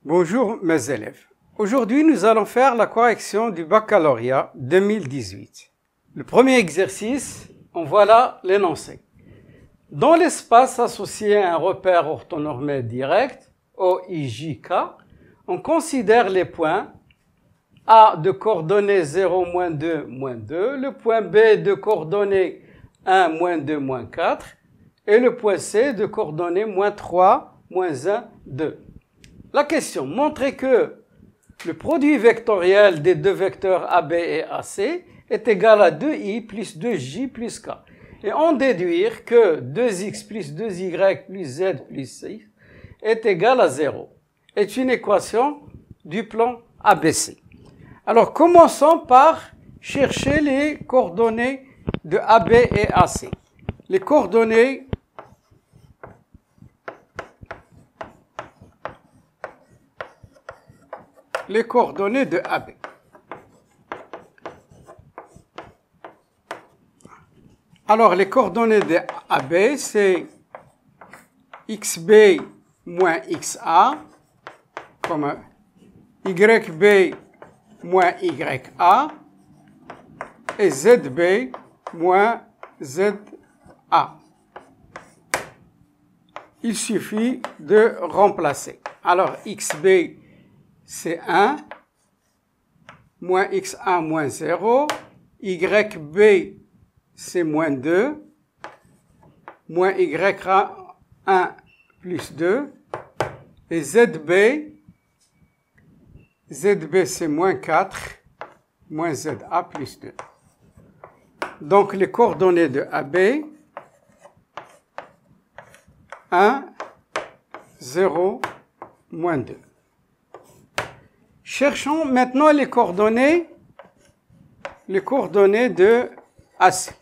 Bonjour mes élèves. Aujourd'hui, nous allons faire la correction du baccalauréat 2018. Le premier exercice, en voilà l'énoncé. Dans l'espace associé à un repère orthonormé direct, OIJK, on considère les points A de coordonnées 0, moins 2, moins 2, le point B de coordonnées 1, moins 2, moins 4, et le point C de coordonnées moins 3, moins 1, 2. La question, montrez que le produit vectoriel des deux vecteurs AB et AC est égal à 2i plus 2j plus k. Et en déduire que 2x plus 2y plus z plus c est égal à 0. Est une équation du plan ABC. Alors, commençons par chercher les coordonnées de AB et AC. Les coordonnées de AB. Alors, les coordonnées de AB, c'est xb moins xa, comme yb moins ya, et zb moins za. Il suffit de remplacer. Alors, xb, c'est 1, moins xa moins 0, yb, c'est moins 2, moins ya1 plus 2, et zb, c'est moins 4, moins za plus 2. Donc, les coordonnées de AB, 1, 0, moins 2. Cherchons maintenant les coordonnées de AC.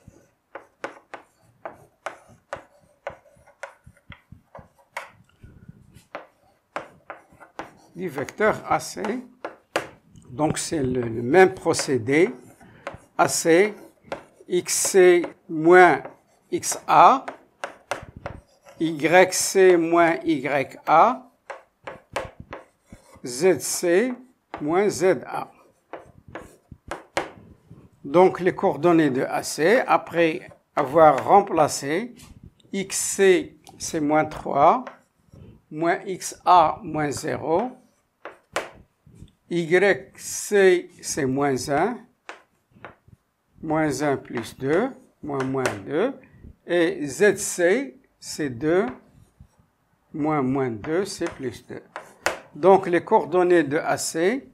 Du vecteur AC. Donc, c'est le même procédé. AC, xc moins xa, yc moins ya, zc moins za. Donc, les coordonnées de AC, après avoir remplacé, xc, c'est moins 3, moins xa, moins 0, yc, c'est moins 1, moins 1 plus 2, moins 2, et zc, c'est 2, moins 2, c'est plus 2. Donc, les coordonnées de AC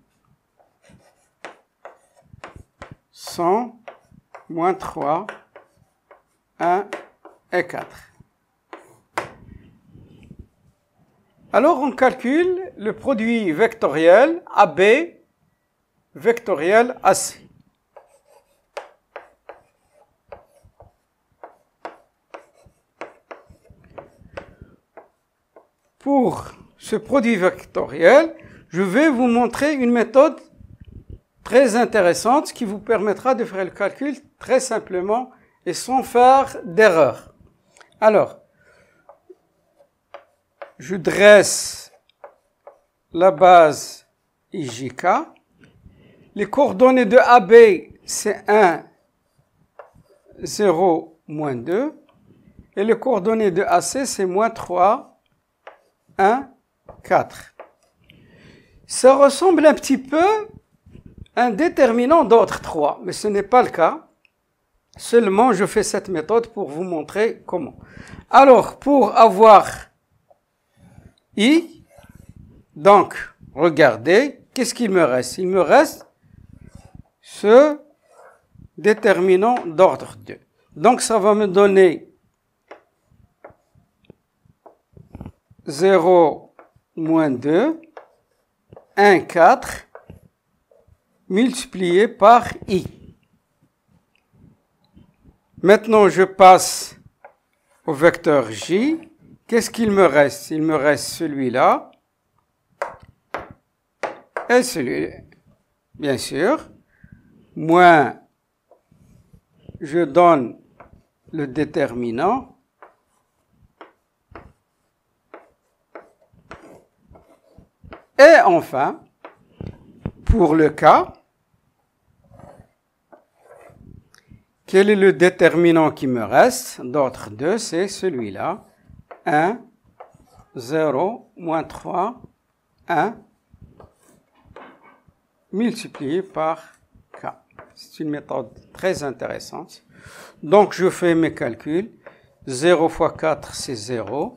sont moins 3, 1 et 4. Alors, on calcule le produit vectoriel AB vectoriel AC. Pour ce produit vectoriel, je vais vous montrer une méthode très intéressante qui vous permettra de faire le calcul très simplement et sans faire d'erreur. Alors, je dresse la base IJK. Les coordonnées de AB, c'est 1, 0, moins 2. Et les coordonnées de AC, c'est moins 3, 1, 4. Ça ressemble un petit peu à un déterminant d'ordre 3, mais ce n'est pas le cas. Seulement, je fais cette méthode pour vous montrer comment. Alors, pour avoir I, donc, regardez, qu'est-ce qu'il me reste? Il me reste ce déterminant d'ordre 2. Donc, ça va me donner 0, moins 2, 1, 4, multiplié par I. Maintenant, je passe au vecteur J. Qu'est-ce qu'il me reste? Il me reste celui-là et celui-là, bien sûr. Moins, je donne le déterminant. Et Et enfin, pour le cas, quel est le déterminant qui me reste d'ordre 2? C'est celui-là. 1, 0, moins 3, 1, multiplié par K. C'est une méthode très intéressante. Donc, je fais mes calculs. 0 fois 4, c'est 0.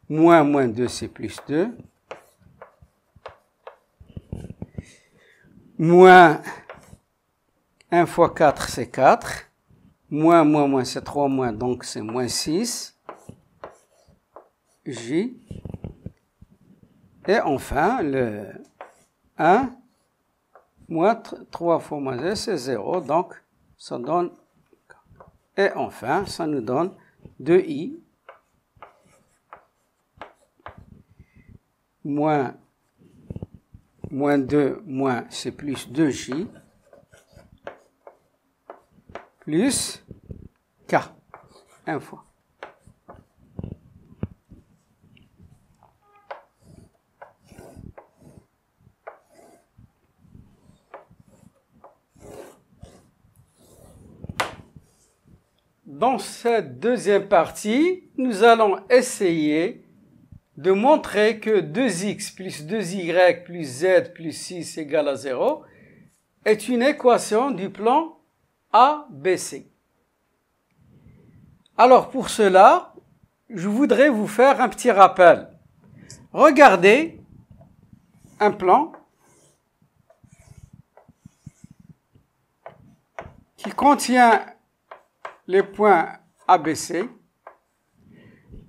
Moins 2, c'est plus 2. Moins 1 fois 4, c'est 4. Moins, c'est 3 moins, donc c'est moins 6. J. Et enfin, le 1, moins 3 fois moins 2, c'est 0. Donc, ça donne... Et enfin, ça nous donne 2i moins 2, moins, c'est plus 2j, plus k, 1 fois. Dans cette deuxième partie, nous allons essayer de montrer que 2x plus 2y plus z plus 6 égale à 0 est une équation du plan ABC. Alors pour cela, je voudrais vous faire un petit rappel. Regardez un plan qui contient les points ABC.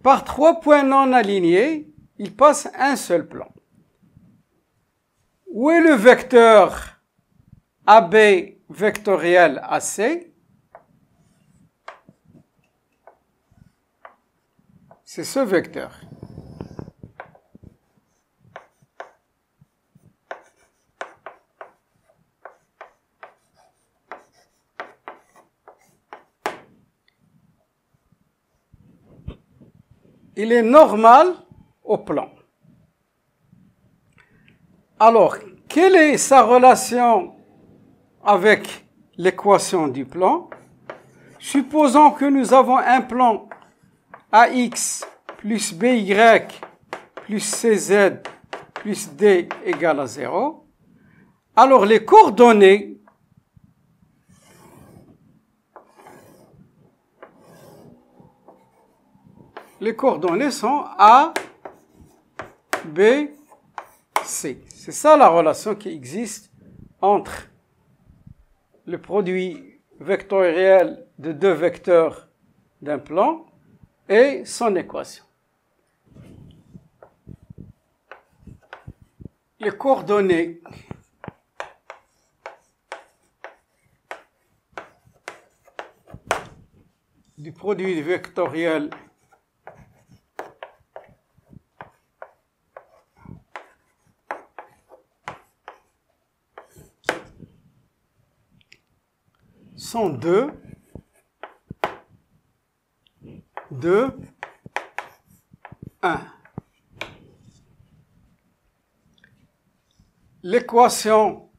Par 3 points non alignés, il passe un seul plan. Où est le vecteur AB vectoriel AC? C'est ce vecteur. Il est normal au plan. Alors, quelle est sa relation avec l'équation du plan? Supposons que nous avons un plan AX plus BY plus CZ plus D égale à 0. Alors, les coordonnées sont A, B, C. C'est ça la relation qui existe entre le produit vectoriel de deux vecteurs d'un plan et son équation. Les coordonnées du produit vectoriel sont 2, 1. L'équation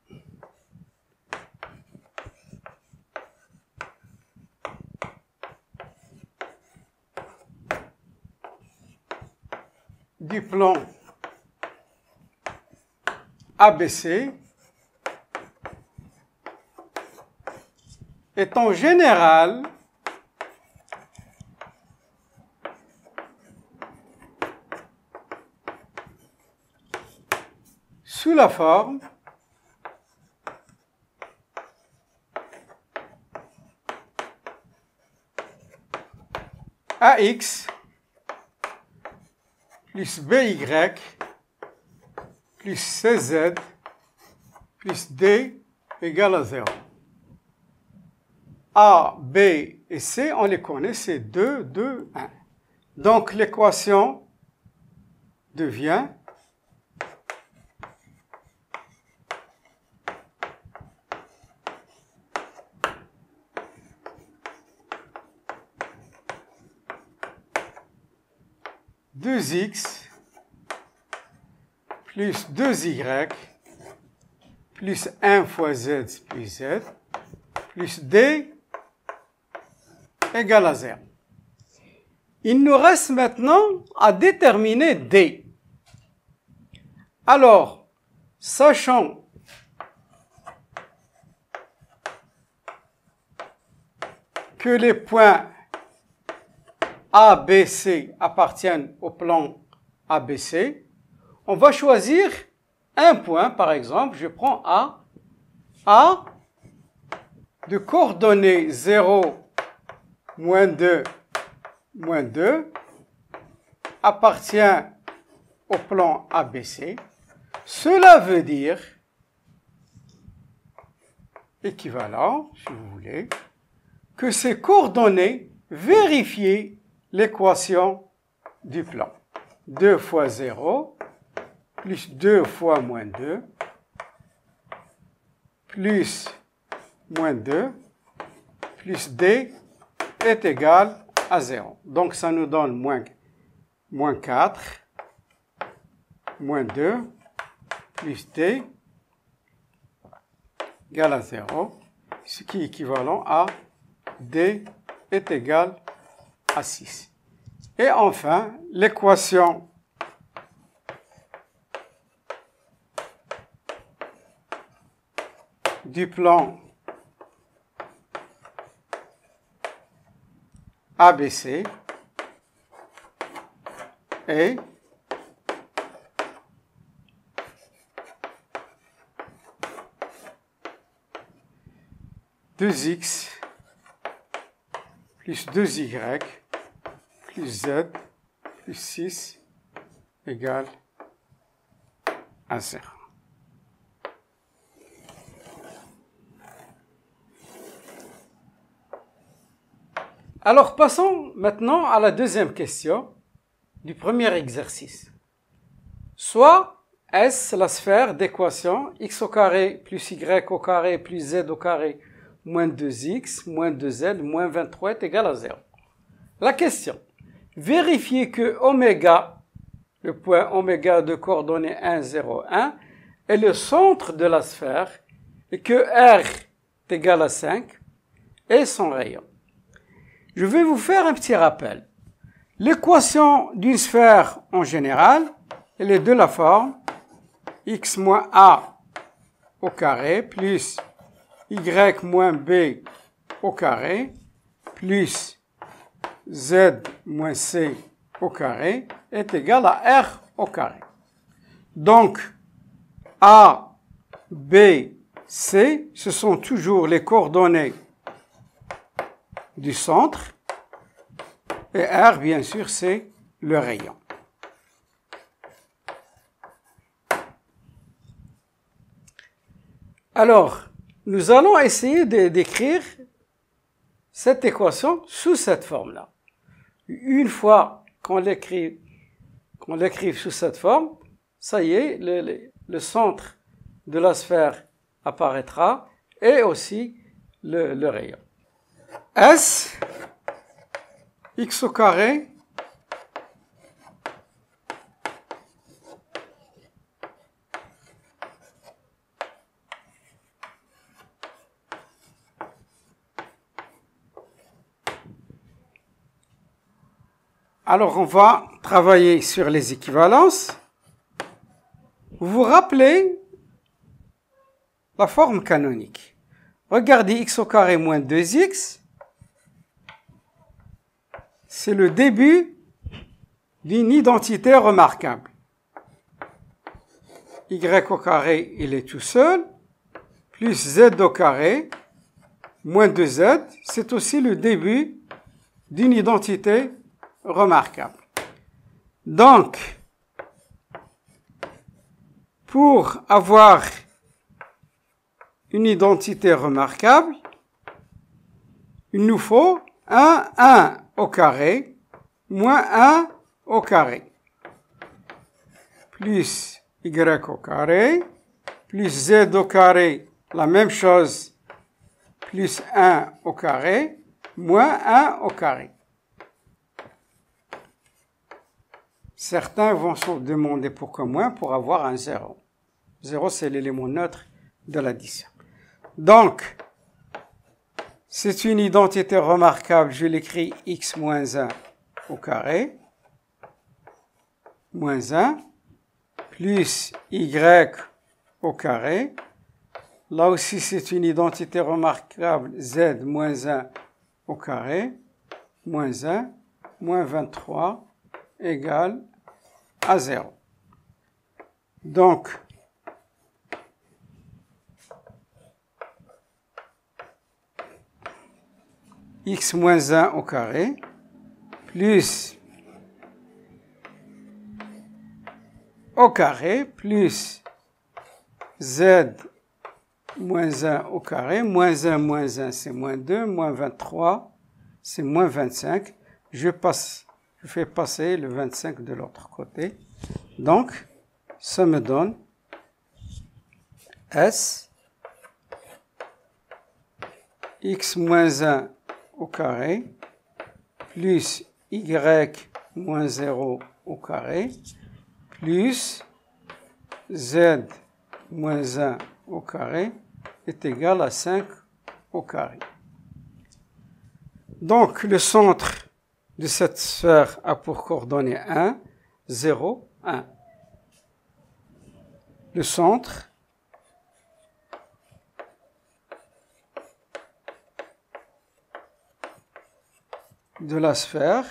du plan ABC est en général sous la forme AX plus BY plus CZ plus D égale à 0. A, B et C, on les connaît, c'est 2, 2, 1. Donc l'équation devient « 2x plus 2y plus 1 fois z plus z plus d égale à 0. Il nous reste maintenant à déterminer d. Alors, sachant que les points A, B, C appartiennent au plan ABC, on va choisir un point, par exemple, je prends A de coordonnées 0, moins 2, moins 2, appartient au plan ABC. Cela veut dire, équivalent, si vous voulez, que ces coordonnées vérifient l'équation du plan. 2 fois 0, plus 2 fois moins 2, plus moins 2, plus d est égal à 0. Donc ça nous donne moins 4, moins 2, plus d égale à 0, ce qui est équivalent à d est égal à 6. Et enfin, l'équation du plan ABC est deux x plus 2y plus z plus 6 égale à 0. Alors passons maintenant à la deuxième question du premier exercice. Soit est-ce la sphère d'équation x au carré plus y au carré plus z au carré moins 2x moins 2z moins 23 est égal à 0. La question, vérifiez que oméga, le point oméga de coordonnées 1, 0, 1, est le centre de la sphère et que R est égal à 5 et son rayon. Je vais vous faire un petit rappel. L'équation d'une sphère en général, elle est de la forme x moins a au carré plus y moins b au carré plus z moins c au carré est égal à r au carré. Donc, a, b, c, ce sont toujours les coordonnées du centre, et R, bien sûr, c'est le rayon. Alors, nous allons essayer d'écrire cette équation sous cette forme-là. Une fois qu'on l'écrive sous cette forme, ça y est, le centre de la sphère apparaîtra, et aussi le rayon. S, x au carré, alors on va travailler sur les équivalences. Vous vous rappelez la forme canonique. Regardez x au carré moins 2x. C'est le début d'une identité remarquable. Y au carré, il est tout seul, plus z au carré, moins 2z, c'est aussi le début d'une identité remarquable. Donc, pour avoir une identité remarquable, il nous faut 1 au carré, moins 1 au carré, plus y au carré, plus z au carré, la même chose, plus 1 au carré, moins 1 au carré. Certains vont se demander pourquoi moins pour avoir un 0. 0, c'est l'élément neutre de l'addition. Donc, c'est une identité remarquable. Je l'écris x moins 1 au carré, moins 1, plus y au carré. Là aussi, c'est une identité remarquable. Z moins 1 au carré, moins 1, moins 23, égale à 0. Donc, x moins 1 au carré, plus au carré, plus z moins 1 au carré, moins 1 c'est moins 2, moins 23 c'est moins 25. Je fais passer le 25 de l'autre côté. Donc, ça me donne S x moins 1 au carré plus y moins 0 au carré plus z moins 1 au carré est égal à 5 au carré. Donc, le centre de cette sphère a pour coordonnées 1, 0, 1. Le centre de la sphère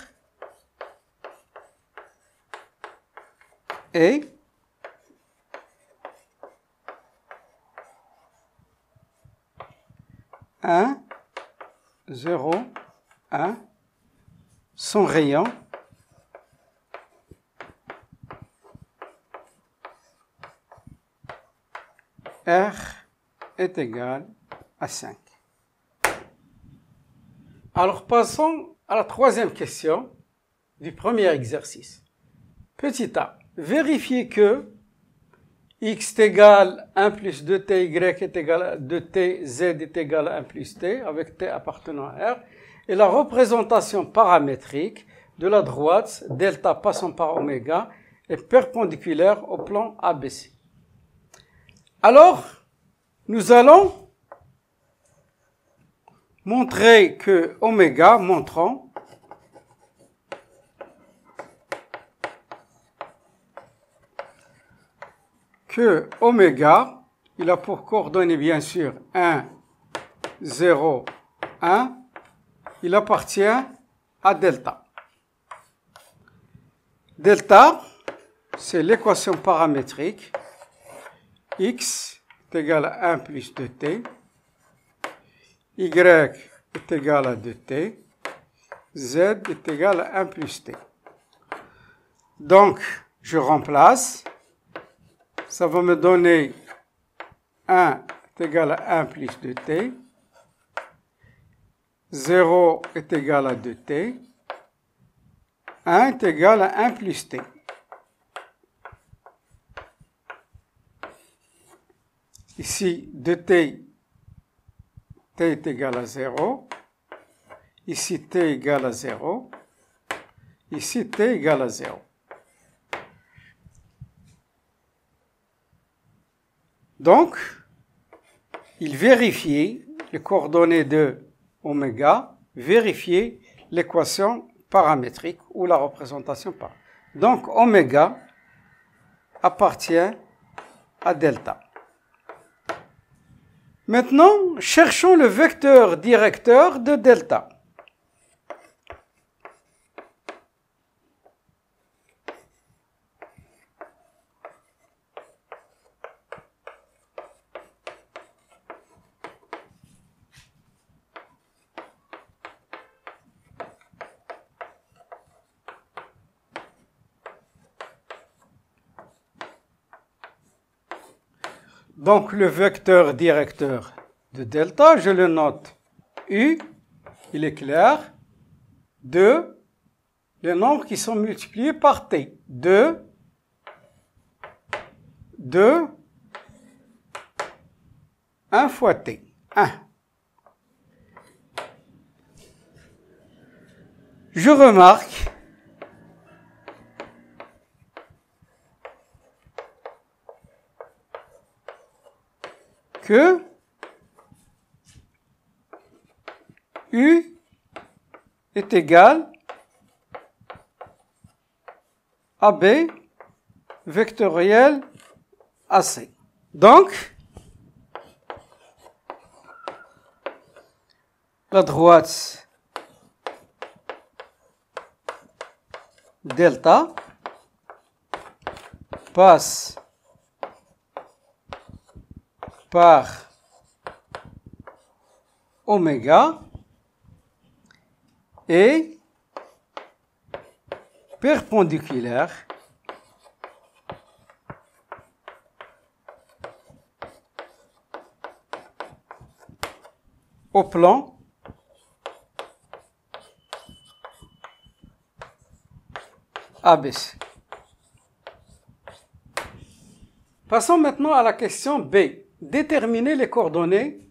est 1, 0, 1, son rayon R est égal à 5. Alors passons à la troisième question du premier exercice. Petit a, vérifiez que x est égal à 1 plus 2t, y est égal à 2t, z est égal à 1 plus t, avec t appartenant à R, et la représentation paramétrique de la droite, delta passant par oméga, est perpendiculaire au plan ABC. Alors, nous allons montrer que oméga, montrons que oméga, il a pour coordonnées bien sûr 1, 0, 1, il appartient à delta. Delta, c'est l'équation paramétrique x est égal à 1 plus 2t, y est égal à 2t, z est égal à 1 plus t. Donc, je remplace, ça va me donner 1 est égal à 1 plus 2t, 0 est égal à 2t, 1 est égal à 1 plus t. Ici, 2t, t est égal à 0. Ici, t égale à 0. Ici, t égale à 0. Donc, il vérifie les coordonnées de oméga, vérifier l'équation paramétrique ou la représentation par. Donc, oméga appartient à delta. Maintenant, cherchons le vecteur directeur de delta. Donc, le vecteur directeur de delta, je le note U, il est clair, de les nombres qui sont multipliés par t. 2, 1 fois t, 1. Je remarque que U est égal à B vectoriel AC. Donc, la droite delta passe par oméga et perpendiculaire au plan ABC. Passons maintenant à la question B. Déterminer les coordonnées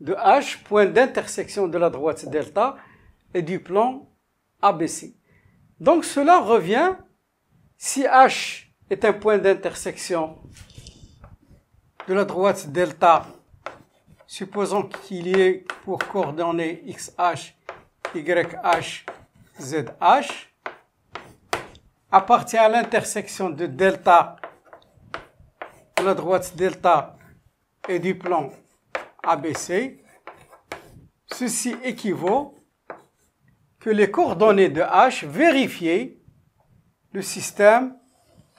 de H, point d'intersection de la droite delta et du plan ABC. Donc cela revient, si H est un point d'intersection de la droite delta, supposons qu'il y ait pour coordonnées XH, YH, ZH, appartient à l'intersection de delta, de la droite delta et du plan ABC, ceci équivaut que les coordonnées de H vérifient le système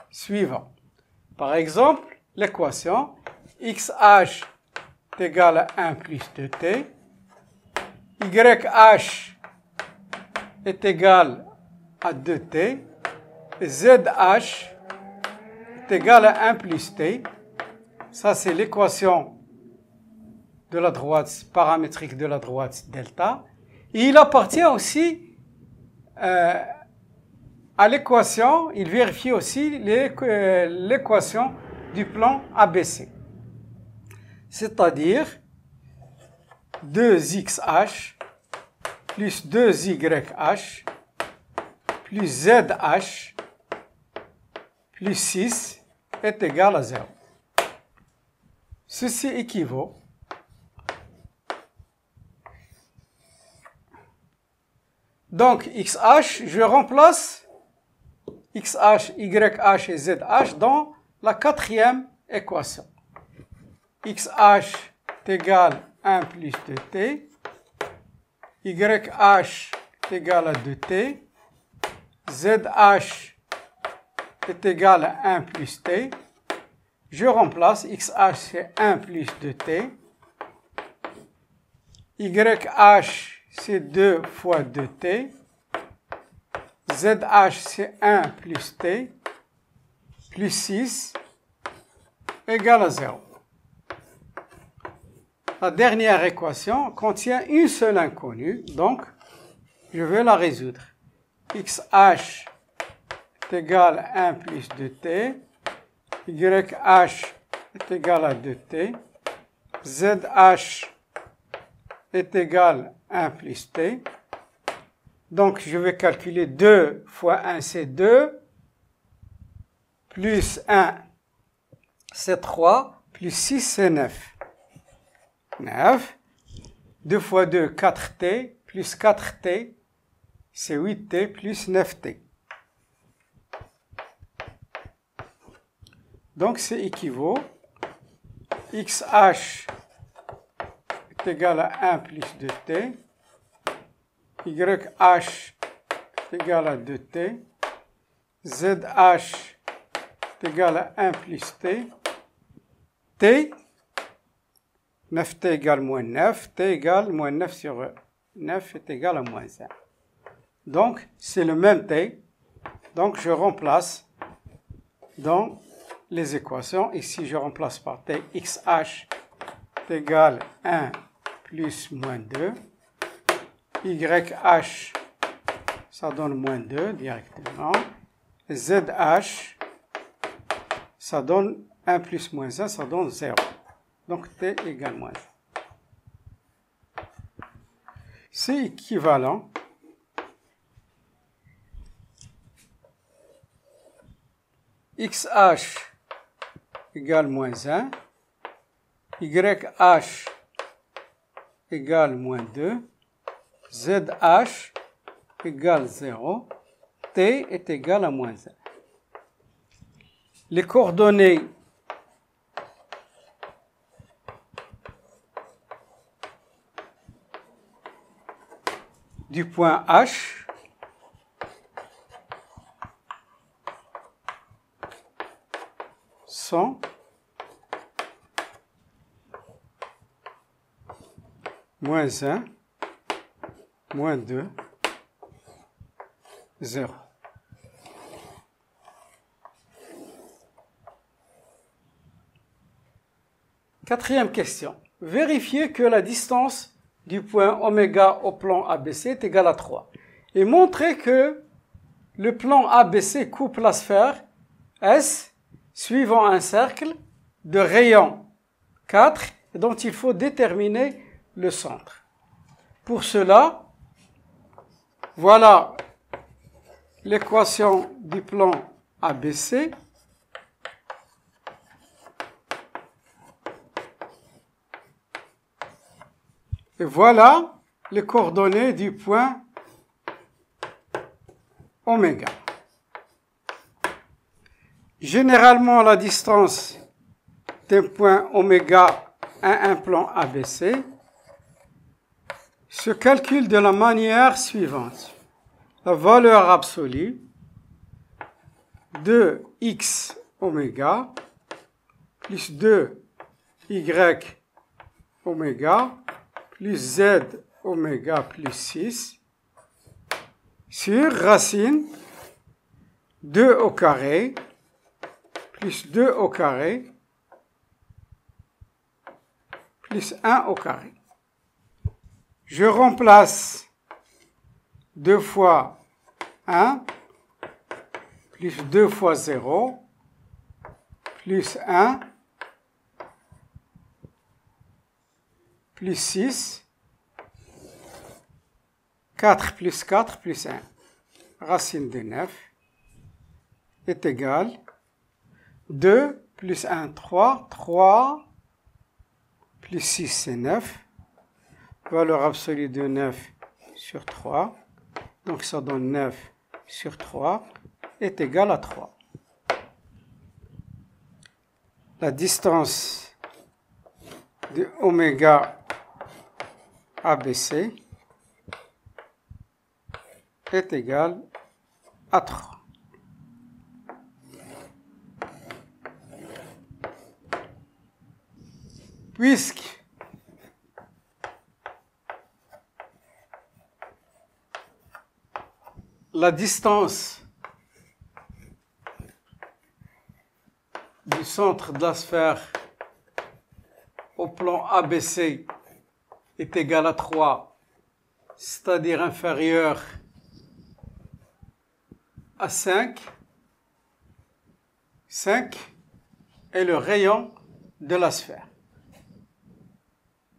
suivant. Par exemple, l'équation XH est égal à 1 plus 2t, YH est égal à 2t, ZH est égal à 1 plus t. Ça, c'est l'équation de la droite paramétrique de la droite delta. Et il appartient aussi à l'équation, il vérifie aussi l'équation du plan ABC. C'est-à-dire 2XH plus 2YH plus ZH plus 6 est égal à 0. Ceci équivaut donc XH, je remplace XH, YH et ZH dans la quatrième équation. XH est égal à 1 plus 2t, YH est égal à 2t, ZH est égal à 1 plus t. Je remplace XH, c'est 1 plus 2t, YH, c'est 2 fois 2t, ZH, c'est 1 plus t, plus 6, égale à 0. La dernière équation contient une seule inconnue, donc je vais la résoudre. XH est égal à 1 plus 2t, YH est égal à 2t, ZH est égal à 1 plus t. Donc, je vais calculer 2 fois 1, c'est 2, plus 1, c'est 3, plus 6, c'est 9. 9. 2 fois 2, 4t, plus 4t, c'est 8t, plus 9t. Donc, c'est équivaut. XH est égal à 1 plus 2t. YH est égal à 2t. ZH est égal à 1 plus t. T, 9t égale moins 9. T égale moins 9 sur 9 est égal à moins 1. Donc, c'est le même t. Donc, je remplace dans les équations. Ici, je remplace par t. XH est égal à 1 plus moins 2. YH, ça donne moins 2 directement. ZH, ça donne 1 plus moins 1, ça donne 0. Donc, t égale moins 1. C'est équivalent. XH égale moins 1. YH égale moins 2, ZH égale 0, T est égal à moins 1. Les coordonnées du point H sont moins 1, moins 2, 0. Quatrième question. Vérifiez que la distance du point oméga au plan ABC est égale à 3. Et montrez que le plan ABC coupe la sphère S suivant un cercle de rayon 4 dont il faut déterminer le centre. Pour cela, voilà l'équation du plan ABC. Et voilà les coordonnées du point oméga. Généralement, la distance d'un point oméga à un plan ABC se calcule de la manière suivante. La valeur absolue de x oméga plus 2y oméga plus z oméga plus 6 sur racine 2 au carré plus 2 au carré plus 1 au carré. Je remplace 2 fois 1 plus 2 fois 0 plus 1 plus 6, 4 plus 4 plus 1. Racine de 9 est égale 2 plus 1, 3, 3 plus 6, c'est 9. Valeur absolue de 9 sur 3. Donc ça donne 9 sur 3 est égal à 3. La distance de oméga ABC est égale à 3. Puisque la distance du centre de la sphère au plan ABC est égale à 3, c'est-à-dire inférieur à 5. 5 est le rayon de la sphère.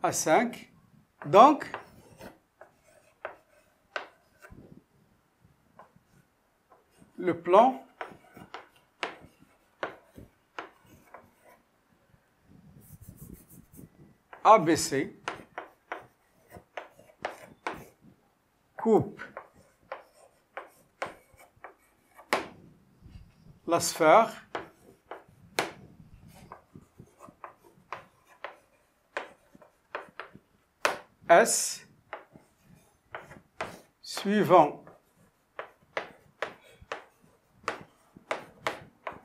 À 5. Donc, le plan ABC coupe la sphère S suivant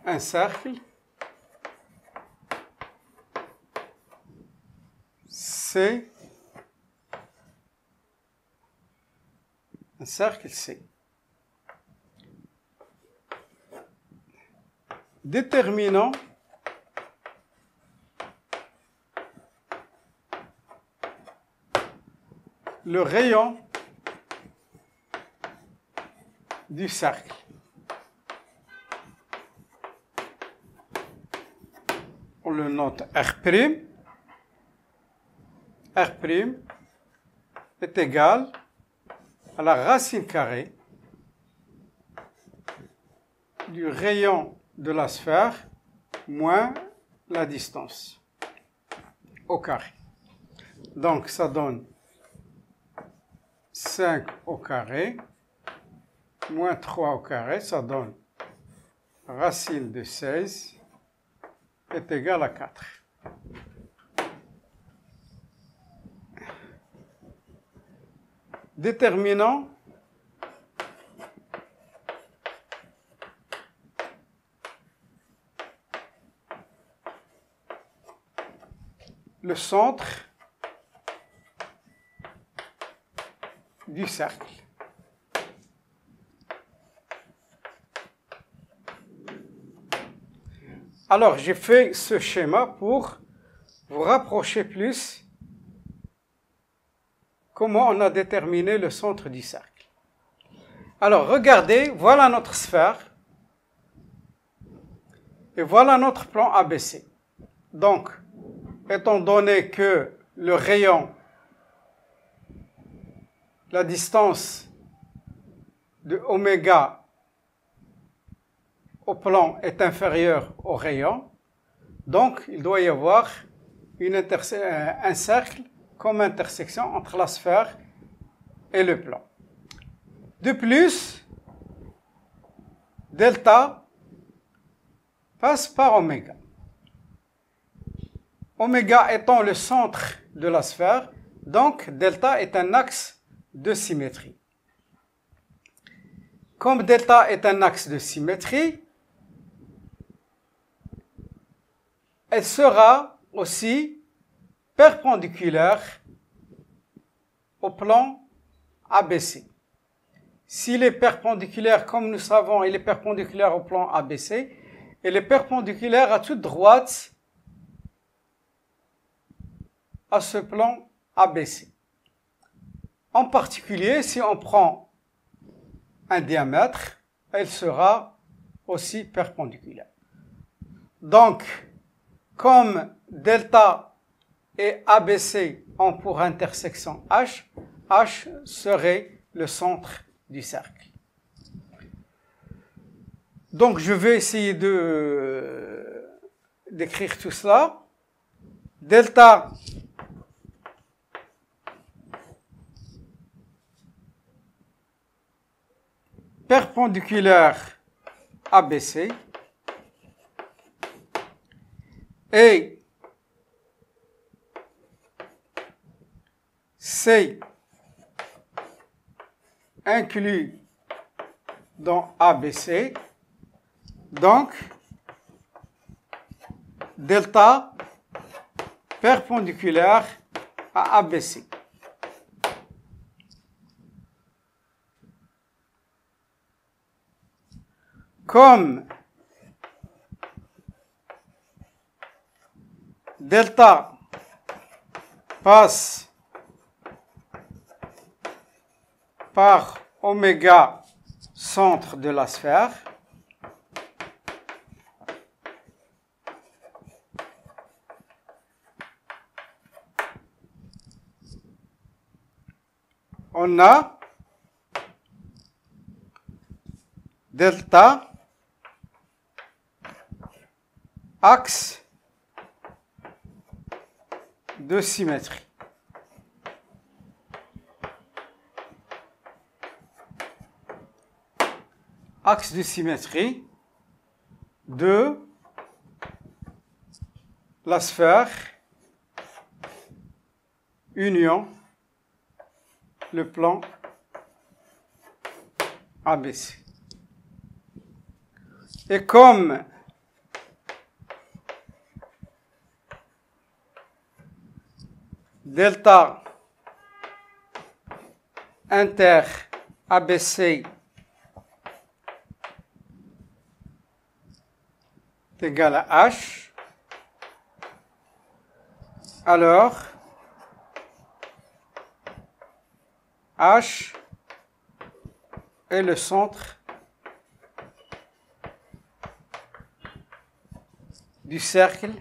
un cercle C, un cercle C. Déterminons le rayon du cercle. On le note R'. R' est égal à la racine carrée du rayon de la sphère moins la distance. au carré. Donc, ça donne 5 au carré, moins 3 au carré, ça donne racine de 16 est égal à 4. Déterminant le centre du cercle. Alors, j'ai fait ce schéma pour vous rapprocher plus comment on a déterminé le centre du cercle. Alors, regardez, voilà notre sphère et voilà notre plan ABC. Donc, étant donné que le rayon, la distance de oméga au plan est inférieure au rayon, donc il doit y avoir un cercle comme intersection entre la sphère et le plan. De plus, delta passe par oméga. Oméga étant le centre de la sphère, donc delta est un axe de symétrie. Comme delta est un axe de symétrie, elle sera aussi perpendiculaire au plan ABC. S'il est perpendiculaire, comme nous savons, il est perpendiculaire au plan ABC, il est perpendiculaire à toute droite à ce plan ABC. En particulier, si on prend un diamètre, elle sera aussi perpendiculaire. Donc, comme delta et ABC ont pour intersection H, H serait le centre du cercle. Donc, je vais essayer d'écrire tout cela. Delta perpendiculaire ABC et C inclus dans ABC, donc delta perpendiculaire à ABC. Comme delta passe par oméga centre de la sphère, on a delta axe de symétrie. Axe de symétrie de la sphère union le plan ABC. Et comme delta inter ABC est égal à H, alors H est le centre du cercle